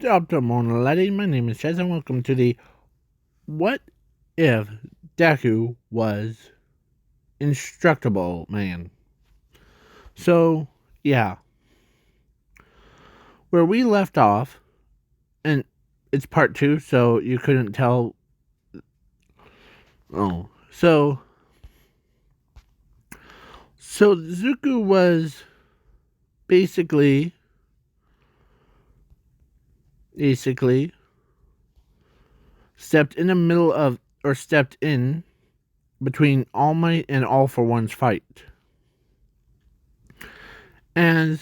Optimal Lady, my name is Chaz, and welcome to the What If Deku Was Instructible Man. So, yeah, where we left off, and it's part two, so you couldn't tell. Oh, so Zuko was basically stepped in the middle of, or stepped in between All Might and All for One's fight. And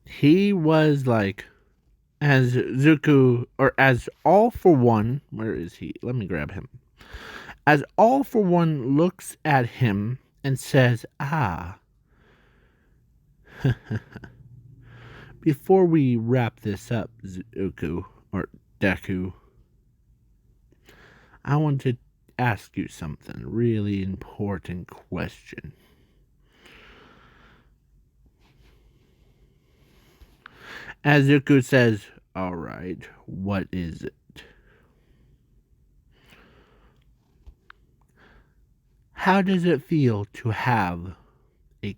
he was like, as Zuko, or as All for One, where is he? Let me grab him. As All for One looks at him and says, before we wrap this up, Zuko, or Deku, I want to ask you something, really important question. As Zuko says, alright, what is it? How does it feel to have a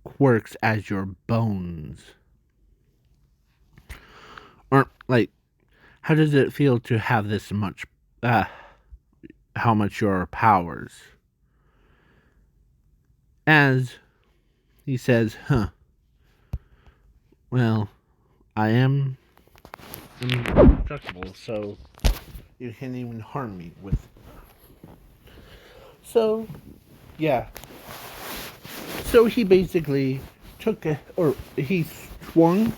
quirks as your bones? Or, like, how does it feel to have this much, how much your powers? As he says, well, I am indestructible, so you can't even harm me with it. So, yeah. So he basically he swung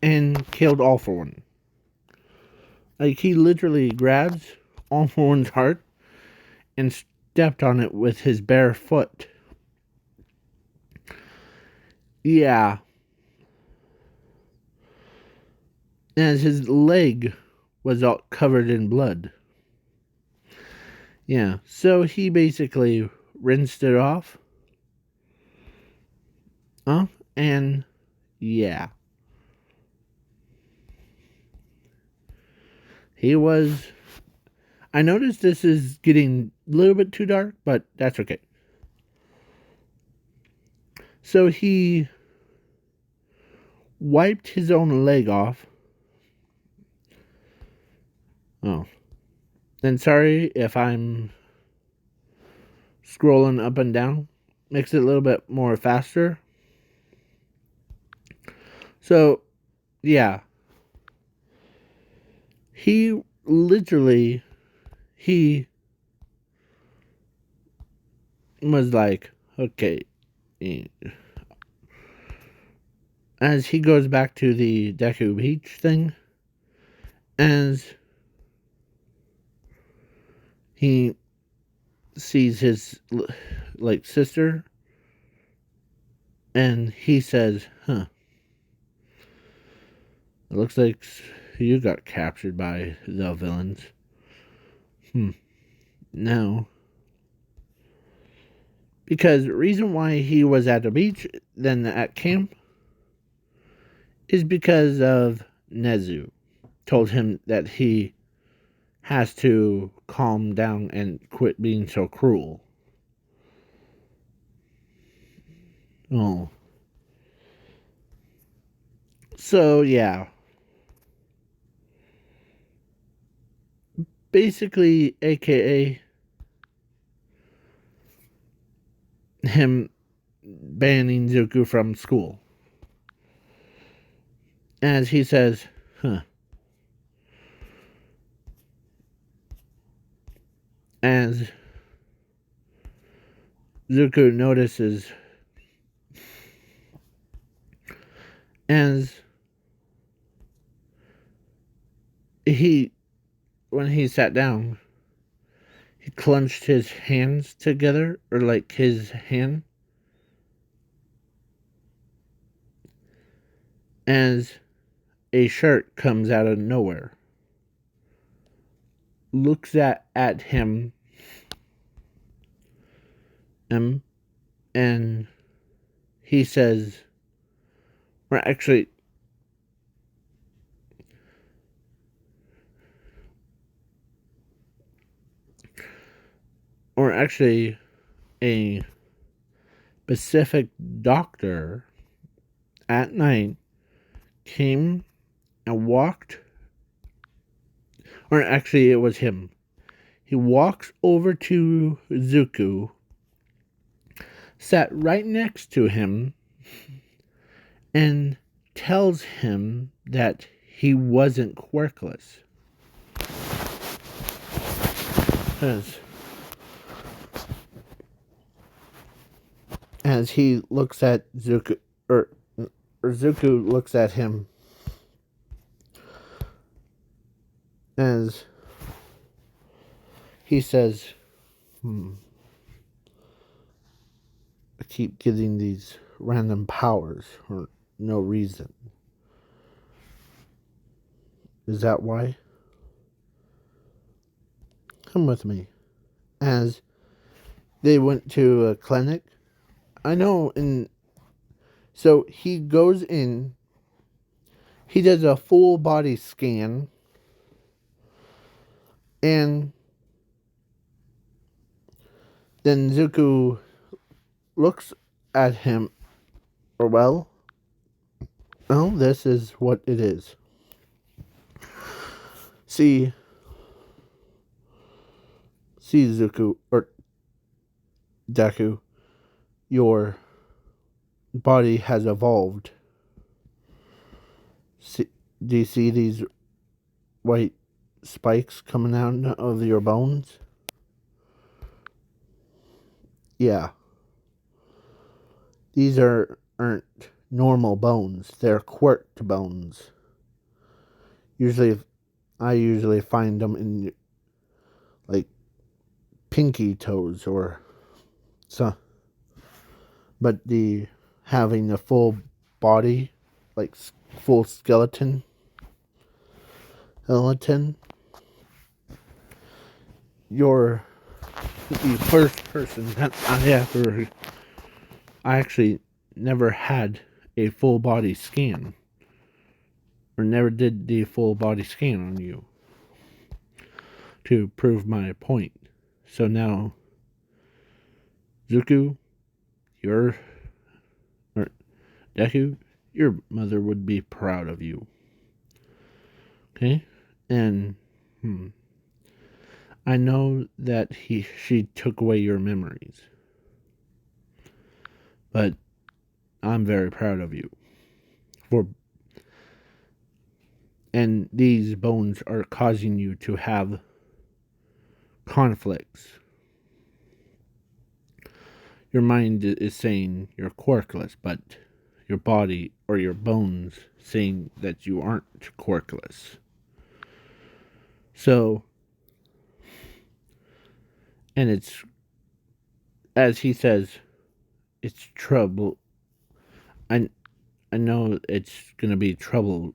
and killed All for One. Like, he literally grabs All for One's heart and stepped on it with his bare foot. Yeah. As his leg was all covered in blood. Yeah, so he basically rinsed it off. And yeah. He was. I noticed this is getting a little bit too dark, but that's okay. So he wiped his own leg off. Oh. Then sorry if I'm scrolling up and down. Makes it a little bit more faster. So, yeah. He literally, he was like, okay. As he goes back to the Deku Beach thing, as he sees his like sister, and he says, it looks like you got captured by the villains. No. Because the reason why he was at the beach than at camp is because of Nezu told him that he has to calm down and quit being so cruel. Oh. So, yeah. Basically, aka him banning Zuko from school. As he says, as Zuko notices, as when he sat down, he clenched his hands together, or like his hand, as a shirt comes out of nowhere, looks at him, and he says, or actually, a specific doctor at night came and walked, or actually, it was him. He walks over to Zuko, sat right next to him, and tells him that he wasn't quirkless. As he looks at Zuko, or Zuko looks at him, as he says, I keep getting these random powers for no reason. Is that why? Come with me. As they went to a clinic, I know, so he goes in, he does a full body scan, and then Zuko looks at him, or well, oh, this is what it is. See Zuko, or Deku, your body has evolved. See, do you see these white spikes coming out of your bones? Yeah. These aren't normal bones. They're quirked bones. I usually find them in like pinky toes or so. But having a full body, like full skeleton, you're the first person that I actually never had a full body scan, or never did the full body scan on you to prove my point. So now, Zuko, or Deku, your mother would be proud of you. Okay? And, I know that she took away your memories. But I'm very proud of you. And these bones are causing you to have conflicts. Your mind is saying you're quirkless, but your body or your bones saying that you aren't quirkless. So, and it's, as he says, it's trouble. I know it's gonna be trouble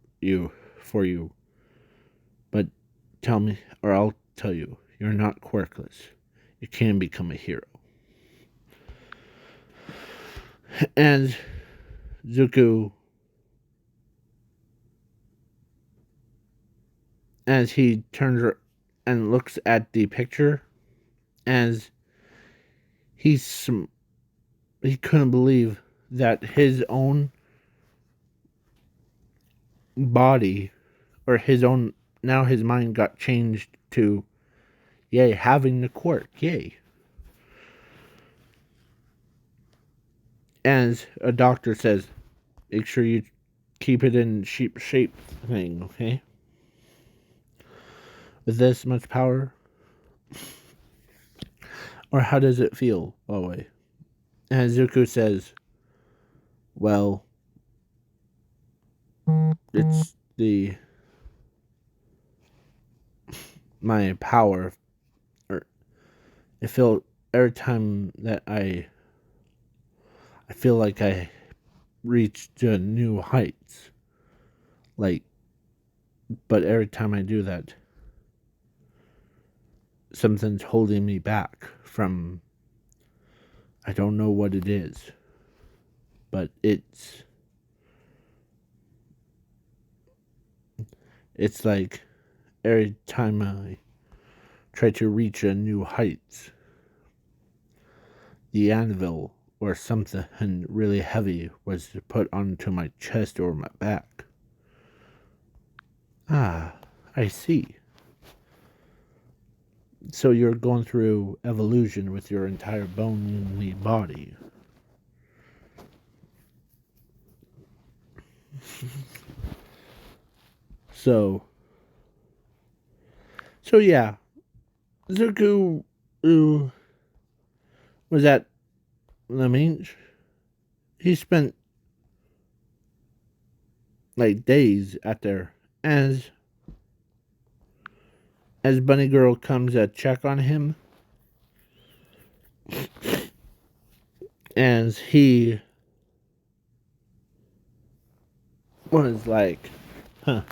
for you, but tell me, or I'll tell you, you're not quirkless. You can become a hero. And Zuko, as he turns and looks at the picture, as he couldn't believe that his own body, or now his mind got changed to, yay, having the quirk, yay. As a doctor says, make sure you keep it in sheep shape thing, okay? With this much power? Or how does it feel, by the way? And Zuko says, well, it's my power, or I feel every time that I feel like I reached new heights, like, but every time I do that, something's holding me back from, I don't know what it is, but it's It's like every time I try to reach a new heights, the anvil or something really heavy was put onto my chest or my back. Ah, I see. So you're going through evolution with your entire bony body. So, so yeah, Zuko was at the Minch. He spent like days at there as Bunny Girl comes to check on him, as he was like, huh,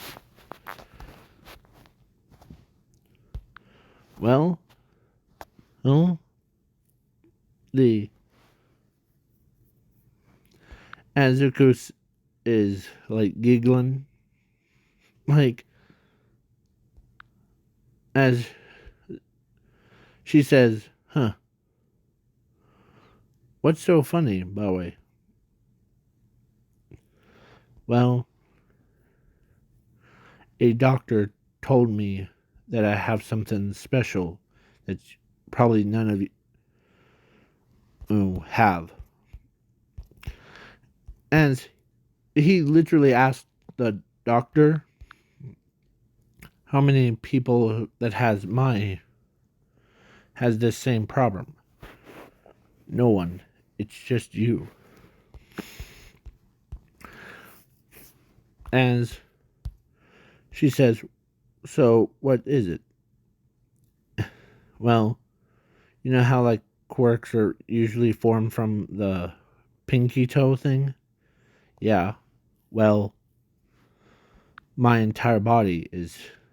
well, oh, the Azuko is like giggling, like as she says, huh, what's so funny, by the way? Well, a doctor told me that I have something special that probably none of you have. And he literally asked the doctor how many people that has this same problem. No one. It's just you. As she says, so what is it? Well, you know how like quirks are usually formed from the pinky toe thing? Yeah. Well, my entire body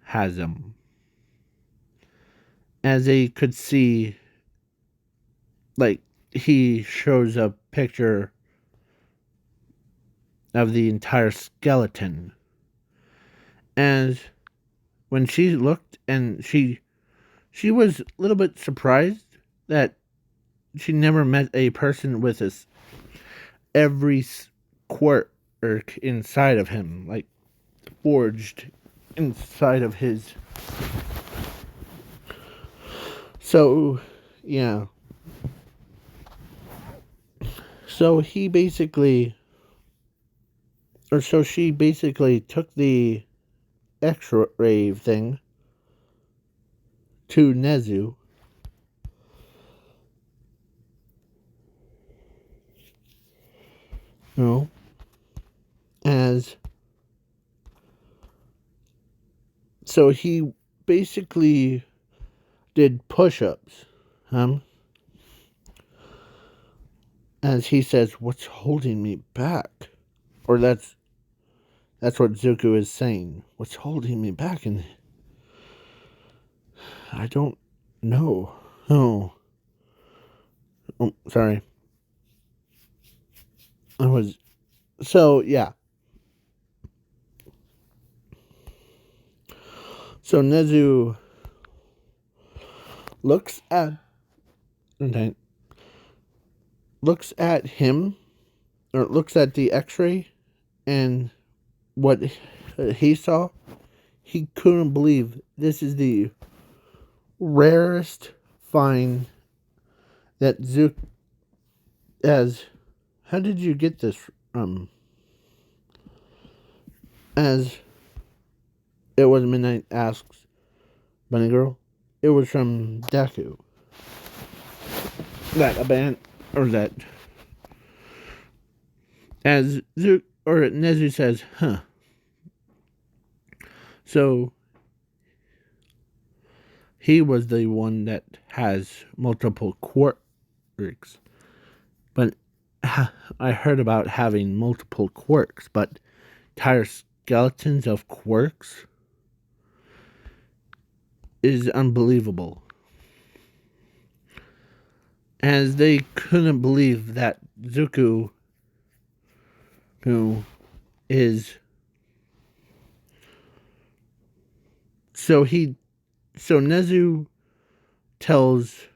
has them. As they could see, like he shows a picture of the entire skeleton. And when she looked, and she was a little bit surprised that she never met a person with every quirk inside of him, like forged inside of his. So, yeah. So he basically, or so she basically took the X-ray thing to Nezu. No, as so he basically did push-ups, as he says, "What's holding me back?" Or that's what Zuko is saying. What's holding me back? And I don't know. Oh, sorry. I was so yeah. So Nezu looks at okay, looks at him, or looks at the X-ray, and what he saw. He couldn't believe this is the rarest find that Zook as. How did you get this? As it was midnight asks Bunny Girl. It was from Deku. That a band or that as Zook or Nezu says, huh. So he was the one that has multiple quirks. But I heard about having multiple quirks, but entire skeletons of quirks is unbelievable. As they couldn't believe that Zuko, who is So Nezu tells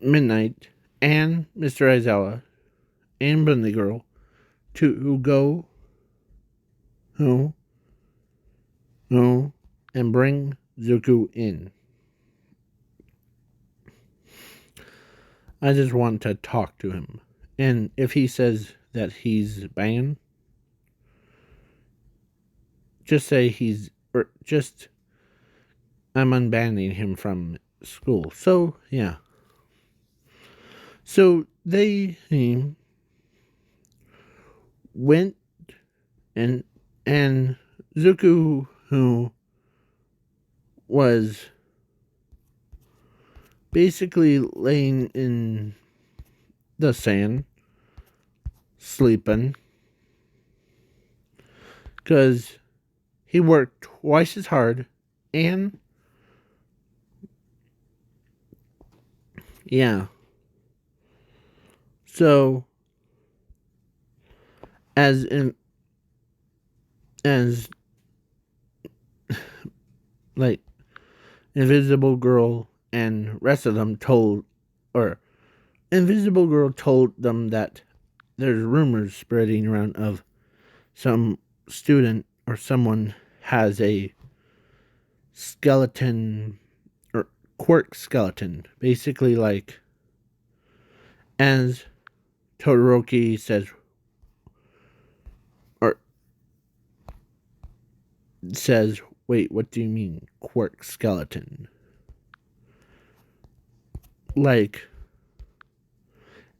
Midnight and Mr. Aizawa and Bunny Girl to go home and bring Zuko in. I just want to talk to him. And if he says that he's banned, just say I'm unbanning him from school. So, yeah. So they went and Zuko, who was basically laying in the sand, sleeping, because he worked twice as hard, and yeah. So as as like Invisible Girl and rest of them or Invisible Girl told them that there's rumors spreading around of some student or someone has a skeleton or quirk skeleton. Basically, like, as Todoroki says, wait, what do you mean, quirk skeleton? Like,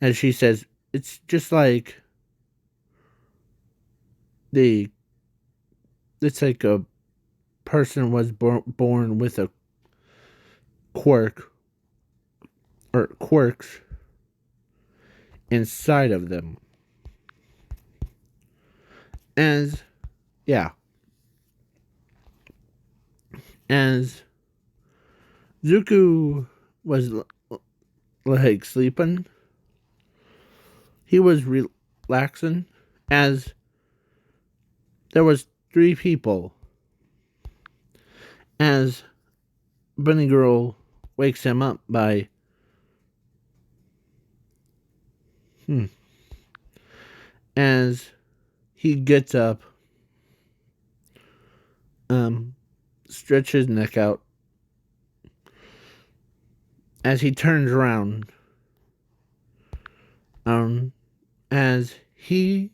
and she says, it's just like it's like a person was born with a quirk or quirks inside of them. As Zuko was like sleeping, he was relaxing, as there was 3 people. As Bunny Girl wakes him up by as he gets up, stretches his neck out. As he turns around, as he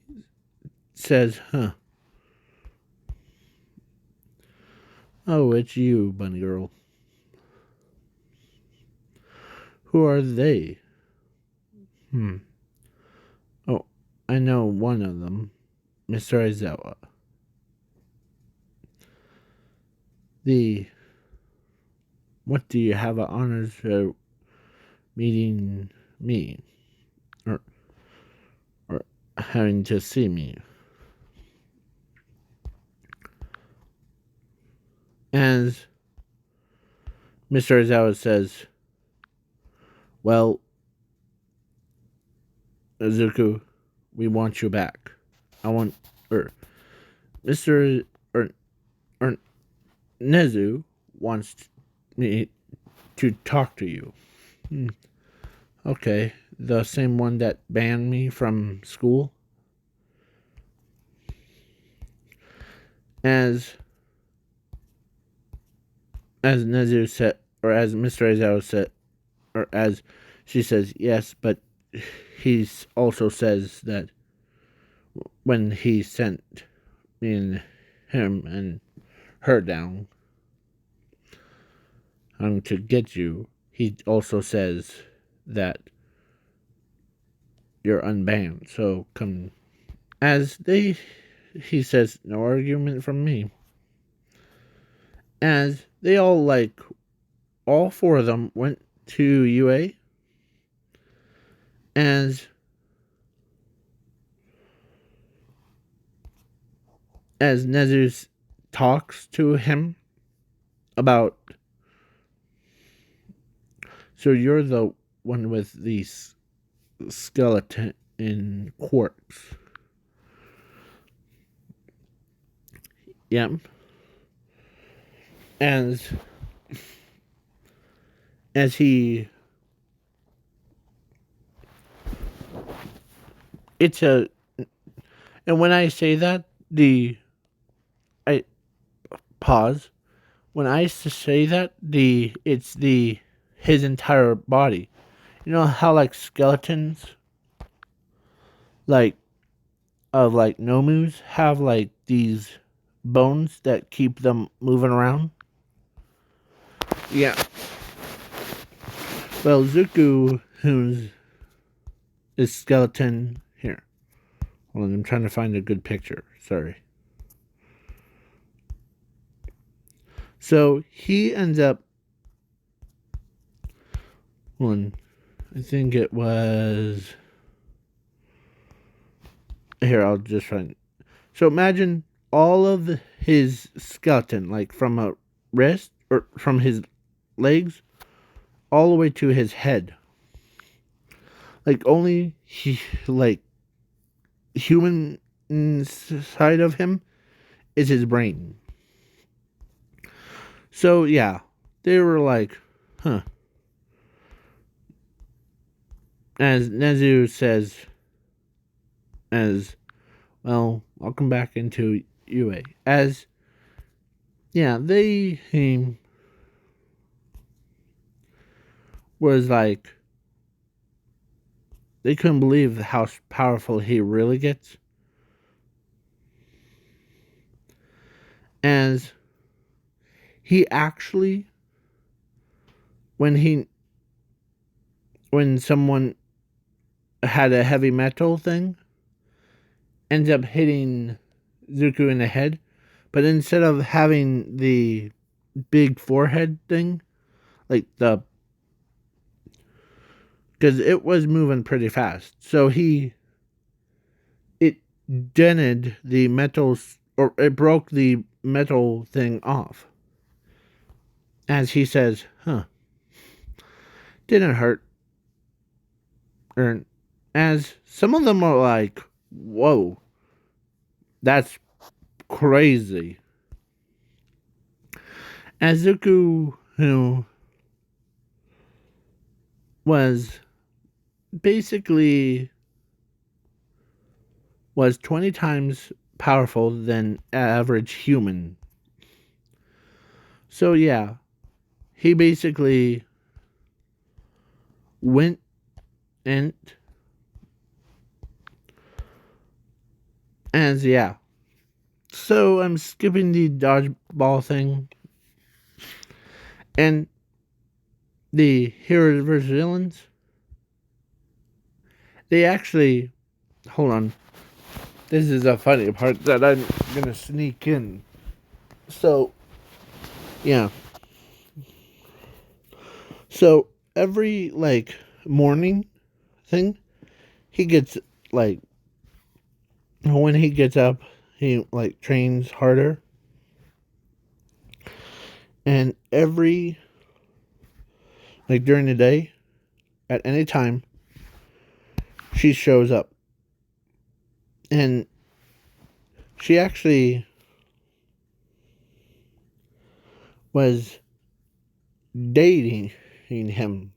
says, oh, it's you, Bunny Girl. Who are they? Oh, I know one of them, Mr. Aizawa. What do you have an honor for meeting me? Or having to see me? As Mr. Aizawa says, well, Zuko, we want you back. Mr. or Nezu wants me to talk to you. Okay, the same one that banned me from school? As Nezu said, or as Mr. Aizawa said, or as she says, yes, but he also says that when he sent me and him and her down to get you, he also says that you're unbanned. So come, he says, no argument from me. As they all 4 of them went to UA. As Nezu talks to him about, so you're the one with these skeleton in quartz. Yeah. As he, it's a, and when I say that, I pause. When I say that, it's his entire body. You know how like skeletons, like of like nomus, have like these bones that keep them moving around. Yeah. Well, Zuko, who's is skeleton here. Hold on, I'm trying to find a good picture. Sorry. So he ends up. One, I think it was. Here, I'll just find. So imagine all of his skeleton, like from a wrist or from his legs, all the way to his head. Like only like human side of him is his brain. So yeah, they were like, huh. As Nezu says, as well, I'll come back into UA. As yeah, they was like they couldn't believe how powerful he really gets. As he actually when someone had a heavy metal thing ends up hitting Zuko in the head, but instead of having the big forehead thing, like the because it was moving pretty fast, so it dented the metals or it broke the metal thing off. As he says, huh, didn't hurt. Or as some of them are like, whoa, that's crazy. As Zuko, who was basically was 20 times powerful than average human. So yeah, he basically went and as yeah. So I'm skipping the dodgeball thing and the heroes versus villains. They actually hold on. This is a funny part that I'm gonna sneak in. So yeah. So every like morning thing, he gets like when he gets up, he like trains harder. And every like during the day, at any time, she shows up. And she actually was dating him.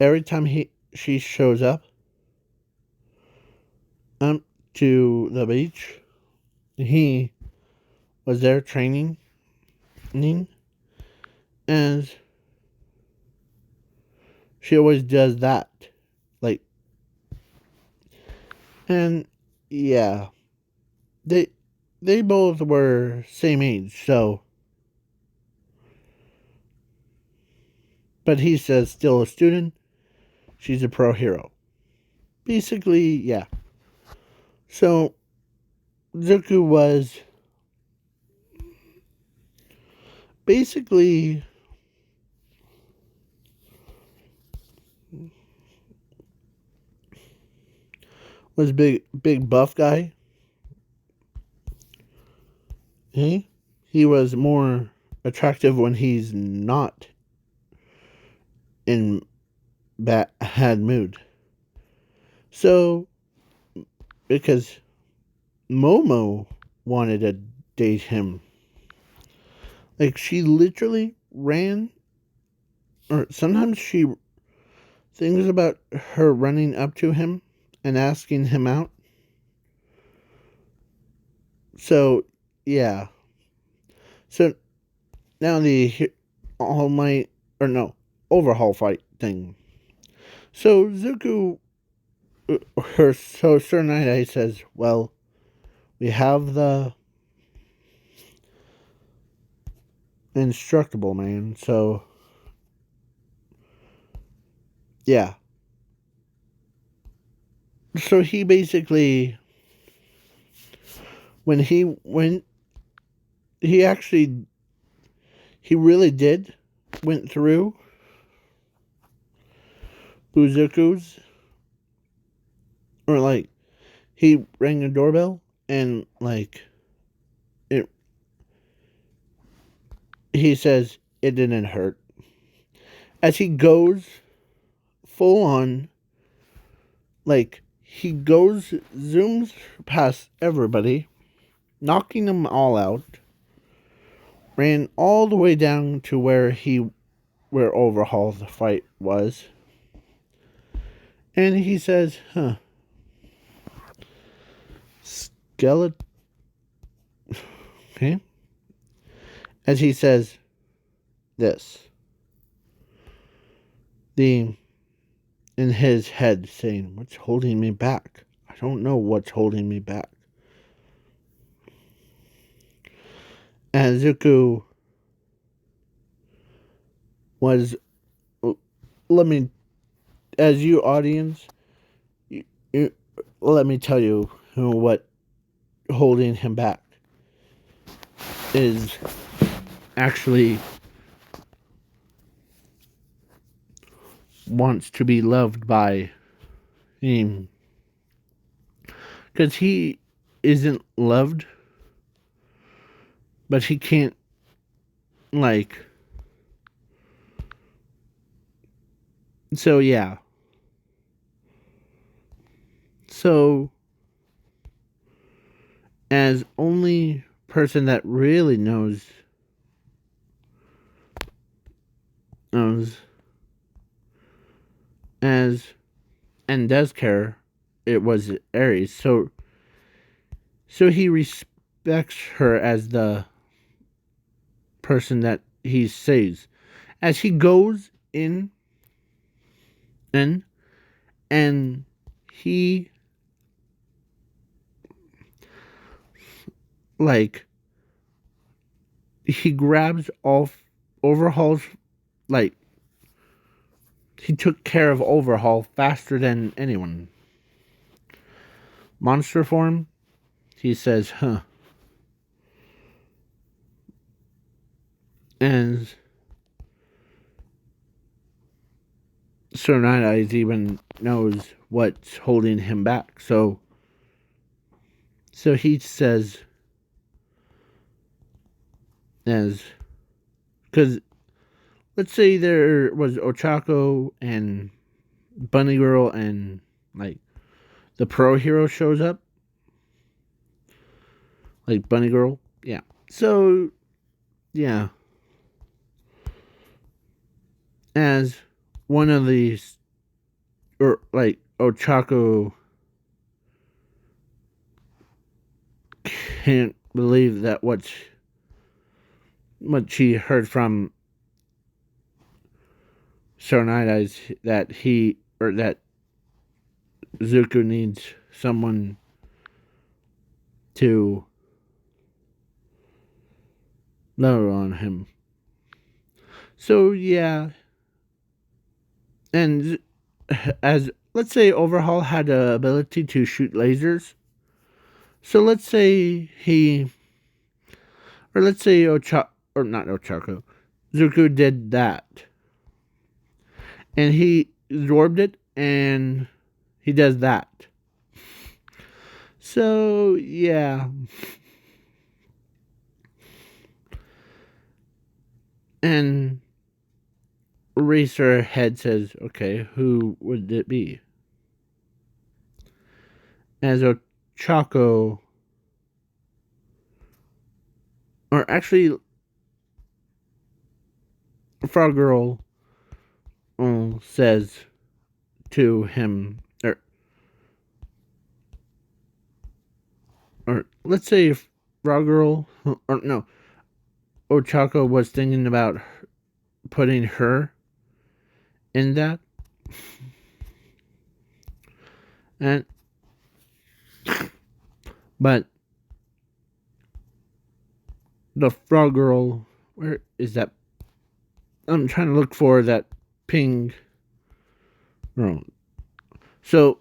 Every time she shows up to the beach, he was there training, and she always does that. Like, and yeah, they both were same age, so. But he says still a student. She's a pro hero. Basically, yeah. So Zuko basically was big buff guy. He was more attractive when he's not in bad mood. So because Momo wanted to date him. Like, she literally ran, or sometimes she thinks about her running up to him and asking him out. So, yeah. So, now the All Might, or no, overhaul fight thing. So, Zuko, Sir Night Eye says, well, we have the Destructible man, so yeah. So he basically, when he went, he actually, he really did went through Uzuku's, or like, he rang the doorbell and like, it, he says it didn't hurt. As he goes full on, like, he goes, zooms past everybody, knocking them all out, ran all the way down to where Overhaul's fight was. And he says, skeleton. Okay. As he says this, in his head saying, what's holding me back? I don't know what's holding me back. And Zuko was, let me, as you audience, let me tell you what holding him back is actually wants to be loved by him. Because he isn't loved, but he can't, like, so yeah. So, as only person that really knows as and does care, it was Aries. So he respects her as the person that he saves. As he goes in and he, like, he grabs all Overhaul's, like, he took care of Overhaul faster than anyone. Monster form, he says, and Sir Night Eyes even knows what's holding him back. So he says, because let's say there was Ochako and Bunny Girl and, like, the pro hero shows up, like Bunny Girl, yeah. So yeah, as one of these, or like Ochako can't believe that what she heard from Sir Night Eyes, that he, or that Zuko needs someone to love on him. So yeah, and as let's say Overhaul had the ability to shoot lasers. So let's say let's say not Ochako, Zuko did that, and he absorbed it, and he does that. So yeah, and Eraser Head says, okay, who would it be? As Ochako or actually, Frog Girl says to him, or let's say if Frog Girl, or no, Ochako was thinking about putting her in that, and but the Frog Girl, where is that? I'm trying to look for that ping. No. So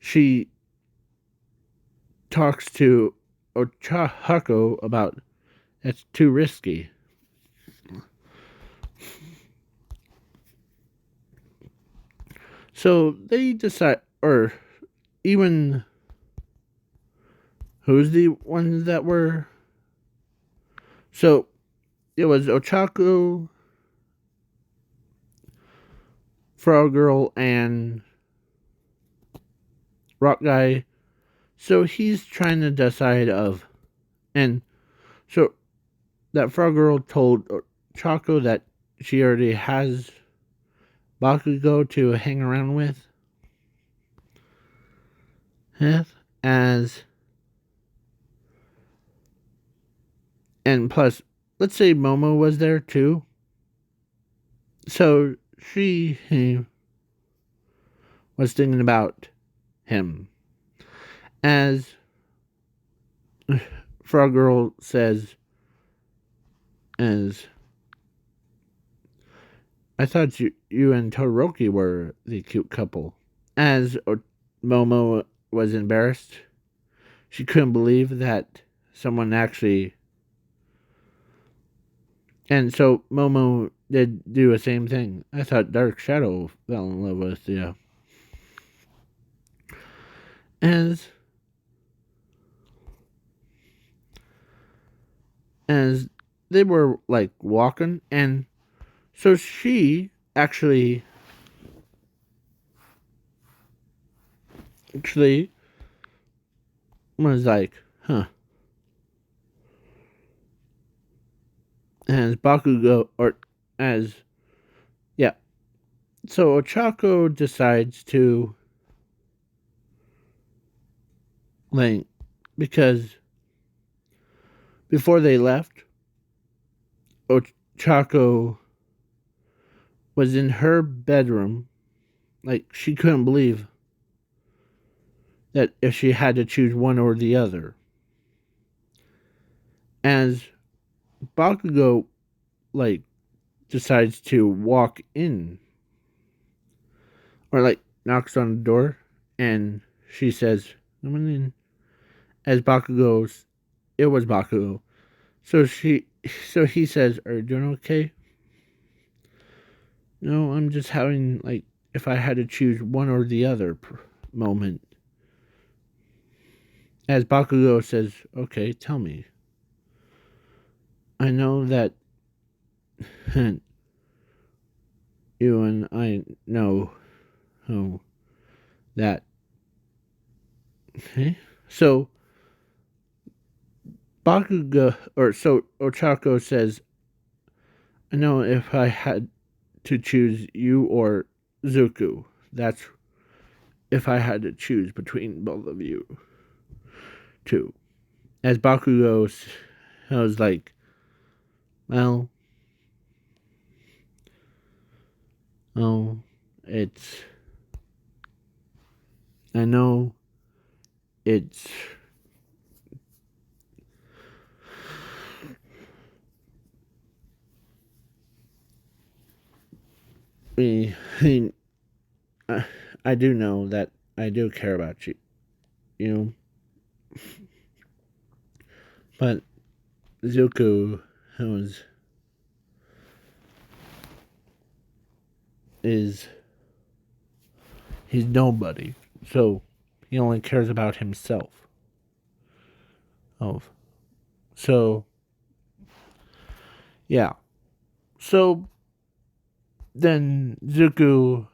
she talks to Ochako about it's too risky. So they decide, or even who's the ones that were. So it was Ochako, Frog Girl, and Rock Guy. So he's trying to decide of, and so that Frog Girl told Choco that she already has Bakugo to hang around with. As and plus, let's say Momo was there too. So she was thinking about him. As Frog Girl says, as I thought you and Todoroki were the cute couple. As Momo was embarrassed, she couldn't believe that someone actually. And so Momo did do the same thing. I thought Dark Shadow fell in love with you. As they were like walking, and so she actually was like, huh. As Bakugo, or as, yeah. So Ochako decides to, like, because before they left, Ochako was in her bedroom. Like, she couldn't believe that if she had to choose one or the other. As Bakugo, like, decides to walk in, or, like, knocks on the door, and she says, "Come in." As Bakugo's, it was Bakugo. So he says, "Are you doing okay?" No, I'm just having, like, if I had to choose one or the other moment. As Bakugo says, "Okay, tell me. I know that you and I know that." Okay. So Bakugo, or so Ochako says, "I know if I had to choose you or Zuko, that's if I had to choose between both of you two." As Bakugo was like, "Well, oh, it's, I know it's, I, I do know that I do care about you, but Zuko is he's nobody, so he only cares about himself. Oh, so yeah, so then Zuko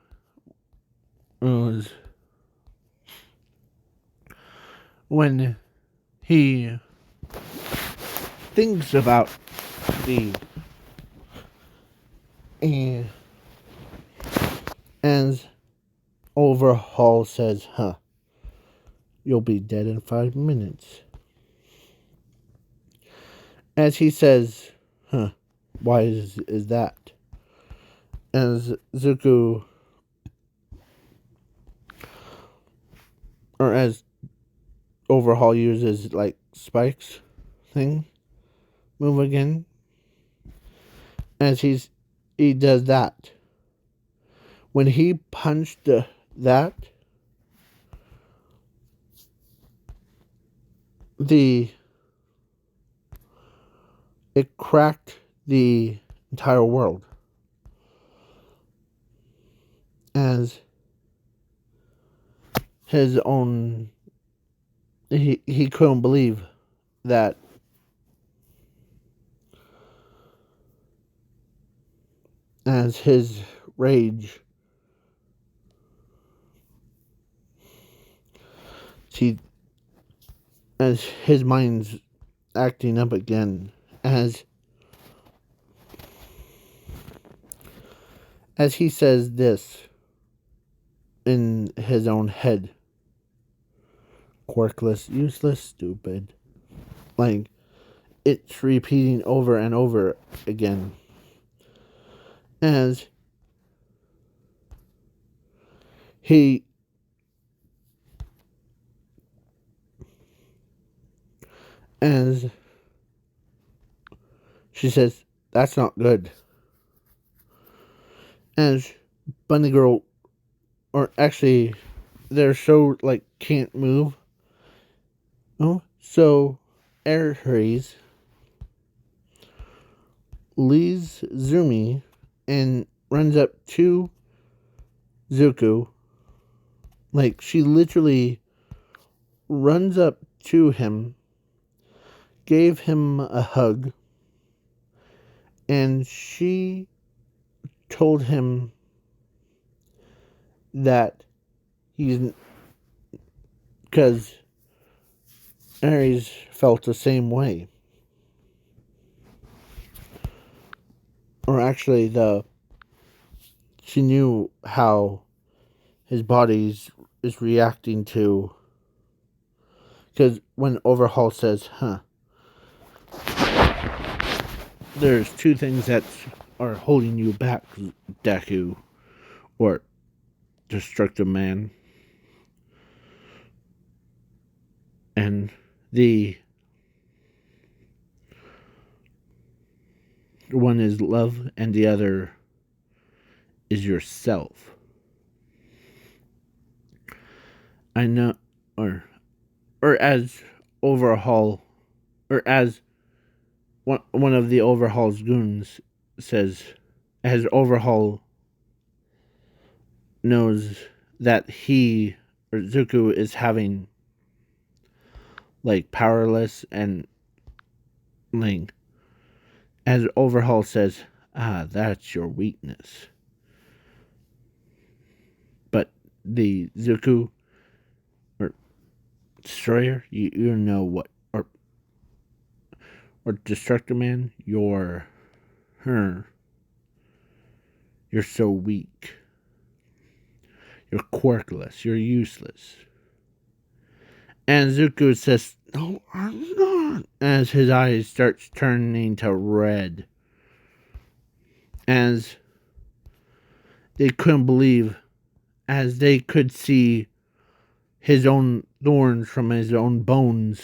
was when he thinks about the and as Overhaul says, you'll be dead in 5 minutes. As he says, why is that? As Zuko, or as Overhaul uses like Spike's thing, move again. As he does that. When he punched that, it cracked the entire world. As his own, he couldn't believe that as his rage, as his mind's acting up again, as he says this in his own head: quirkless, useless, stupid. Like, it's repeating over and over again. As he she says, that's not good. As Bunny Girl, or actually, their show, like, can't move. Oh, so Aries leaves Zumi and runs up to Zuko. Like, she literally runs up to him, gave him a hug, and she told him that he's, because Aries felt the same way. Or actually, she knew how his body is reacting to, because when Overhaul says, there's two things that are holding you back, Deku, or Destructible Man. And the one is love, and the other is yourself. I know, or as Overhaul, or as one of the Overhaul's goons says, as Overhaul knows that he, or Zuko, is having, like, powerless and, like, as Overhaul says, that's your weakness. But the Zuko, or Destroyer, you know what, or Destructor Man, you're so weak. You're quirkless. You're useless. And Zuko says, no, I'm not. As his eyes starts turning to red. As they couldn't believe, as they could see his own thorns from his own bones,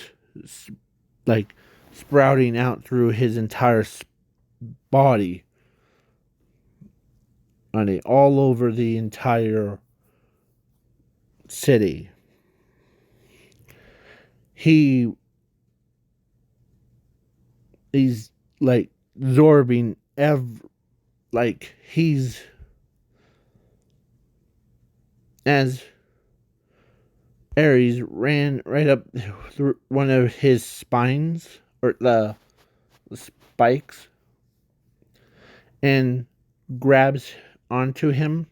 like, sprouting out through his entire body. All over the entire city. He's like absorbing he's, as Aries ran right up through one of his spines, or the spikes, and grabs onto him.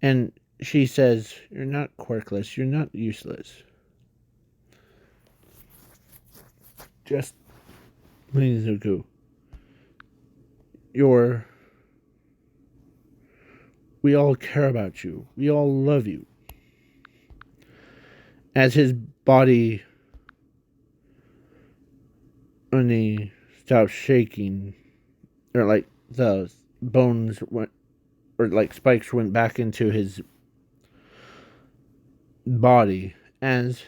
And she says, you're not quirkless, you're not useless. just Zuko. You're. We all care about you. We all love you. As his body only stopped shaking, or like the bones went, or like spikes went back into his body, as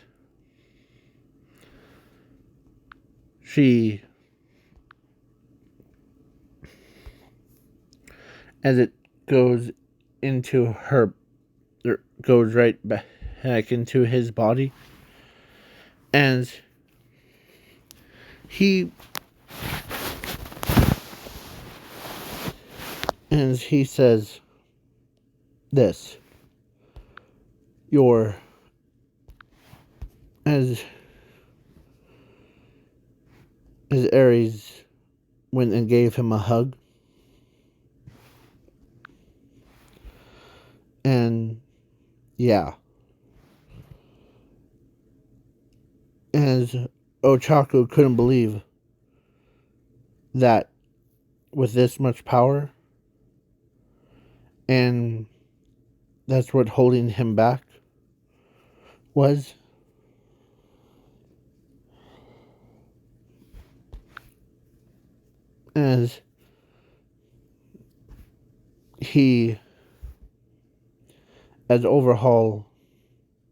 she, as it goes into her, or goes right back into his body, as he says this, your, as Ares went and gave him a hug, and yeah, as Ochako couldn't believe that with this much power, and that's what holding him back was. As Overhaul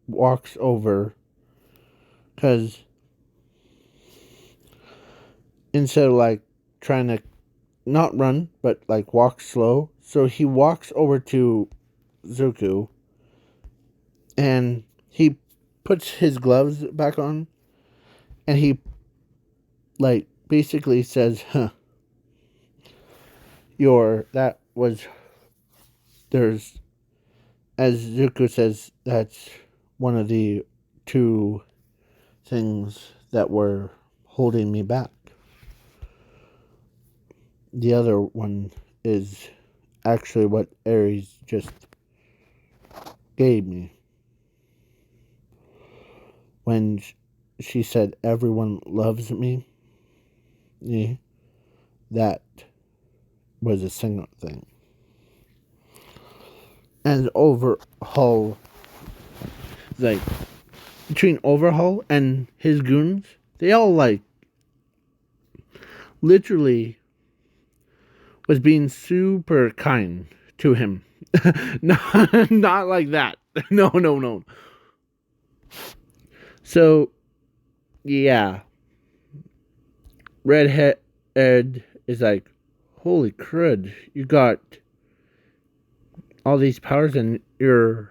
walks over, because instead of like trying to not run, but like walk slow, so he walks over to Zuko, and he puts his gloves back on, and he like basically says, "Huh, that was there's," as Zuko says, that's one of the two things that were holding me back. The other one is actually what Ares just gave me. When she said, "Everyone loves me," that was a single thing. And Overhaul, like, between Overhaul and his goons, they all, like, literally was being super kind to him. Not like that. No. So, yeah. Redhead Ed is like, holy crud, you got all these powers and you're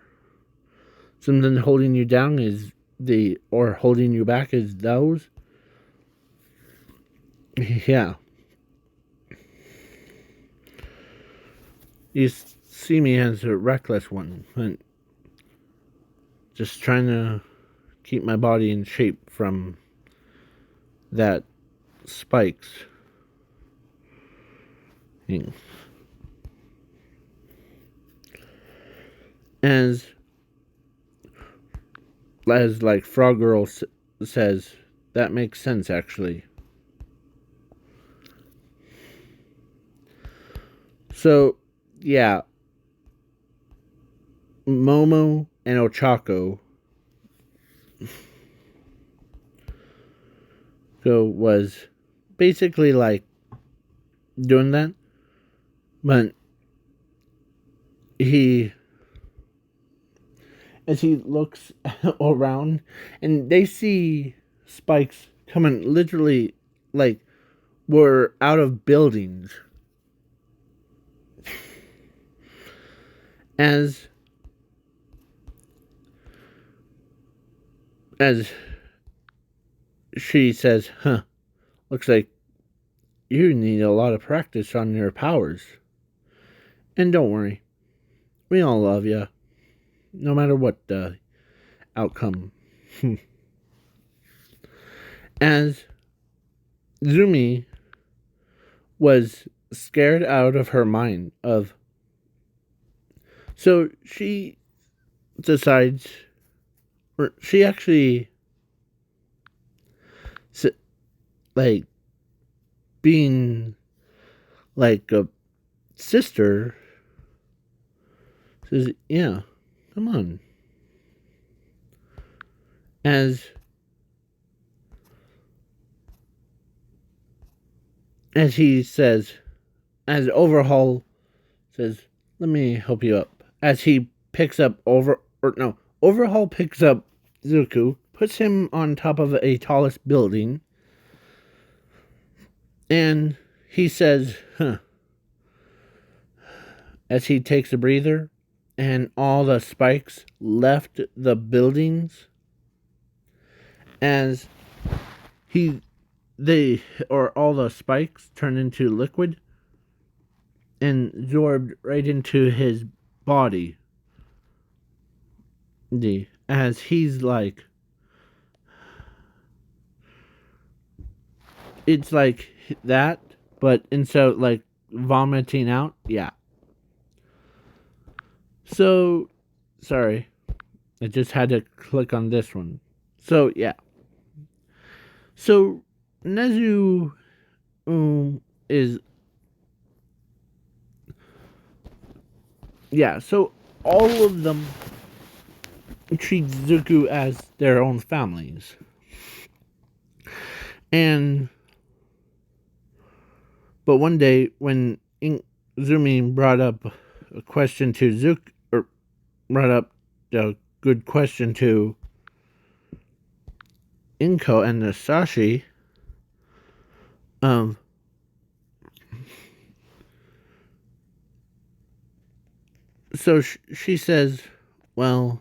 something holding you down or holding you back is those. Yeah. You see me as a reckless one, but just trying to keep my body in shape from that spikes thing. As like Frog Girl says, that makes sense actually. So, yeah, Momo and Ochako was basically like doing that, but as he looks around, and they see spikes coming literally like we're out of buildings. As she says, "Huh, looks like you need a lot of practice on your powers. And don't worry, we all love you, no matter what the outcome." As Zumi was scared out of her mind so she decides, or she actually like being like a sister, says, yeah, come on. As he says, as Overhaul says, let me help you up. As he picks up Overhaul picks up Zuko, puts him on top of a tallest building, and he says, huh, as he takes a breather, and all the spikes left the buildings as all the spikes turned into liquid and absorbed right into his body. As he's like, it's like that, but instead of like vomiting out, yeah. So, sorry, I just had to click on this one. So, yeah. So, Nezu is. Yeah, so all of them treat Zuko as their own families. But one day, when Zumi brought up a question to Zuko, or brought up a good question to Inko and Nasashi, so she says, well,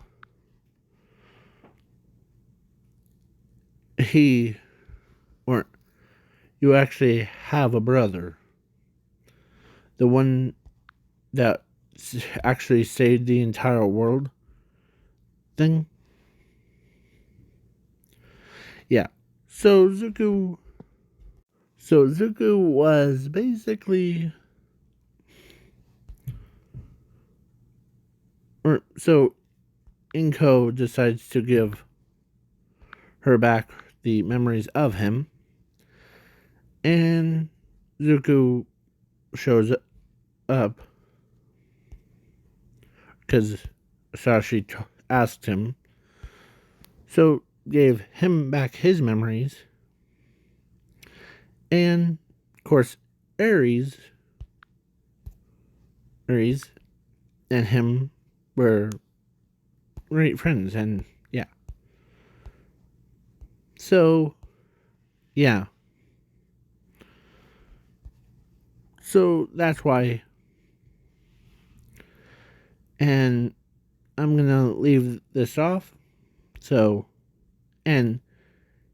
you actually have a brother. The one that actually saved the entire world thing. Yeah. So Zuko was basically, so Inko decides to give her back the memories of him, and Zuko shows up because Sashi asked him, so gave him back his memories, and of course Aries and him were great friends, and yeah. So, yeah. So that's why. And I'm going to leave this off. So, and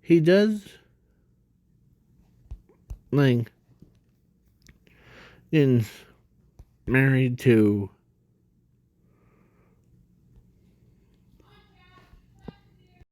he does, like, is married to